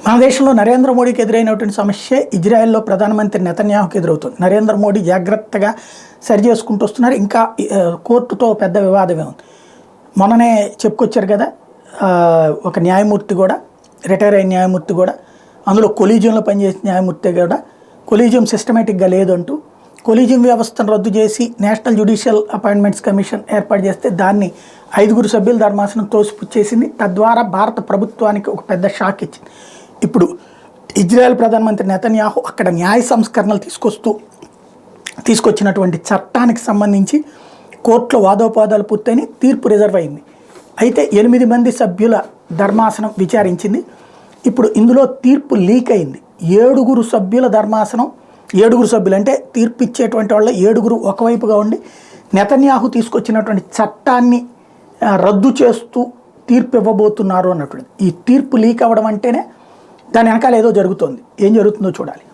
మన దేశంలో నరేంద్ర మోడీకి ఎదురైనటువంటి సమస్య ఇజ్రాయెల్లో ప్రధానమంత్రి నెతన్యాహుకి ఎదురవుతుంది. నరేంద్ర మోడీ జాగ్రత్తగా సరి చేసుకుంటూ వస్తున్నారు. ఇంకా కోర్టుతో పెద్ద వివాదమే ఉంది. మొన్ననే చెప్పుకొచ్చారు కదా, ఒక న్యాయమూర్తి కూడా, రిటైర్ అయిన న్యాయమూర్తి కూడా, అందులో కొలీజియంలో పనిచేసిన న్యాయమూర్తి కూడా కొలీజియం సిస్టమేటిక్గా లేదంటూ కొలీజియం వ్యవస్థను రద్దు చేసి నేషనల్ జ్యుడిషియల్ అపాయింట్మెంట్స్ కమిషన్ ఏర్పాటు చేస్తే దాన్ని 5 సభ్యుల ధర్మాసనం తోసిపుచ్చేసింది. తద్వారా భారత ప్రభుత్వానికి ఒక పెద్ద షాక్ ఇచ్చింది. ఇప్పుడు ఇజ్రాయెల్ ప్రధానమంత్రి నెతన్యాహు అక్కడ న్యాయ సంస్కరణలు తీసుకొచ్చినటువంటి చట్టానికి సంబంధించి కోర్టులో వాదోపవాదాలు పూర్తయిన తీర్పు రిజర్వ్ అయింది. అయితే 8 మంది సభ్యుల ధర్మాసనం విచారించింది. ఇప్పుడు ఇందులో తీర్పు లీక్ అయింది. 7 సభ్యుల ధర్మాసనం, 7 సభ్యులు అంటే తీర్పు ఇచ్చేటువంటి వాళ్ళ 7 ఒకవైపుగా ఉండి నెతన్యాహు తీసుకొచ్చినటువంటి చట్టాన్ని రద్దు చేస్తూ తీర్పు ఇవ్వబోతున్నారు అన్నటువంటిది. ఈ తీర్పు లీక్ అవ్వడం అంటేనే దాని వెనకాల ఏదో జరుగుతోంది. ఏం జరుగుతుందో చూడాలి.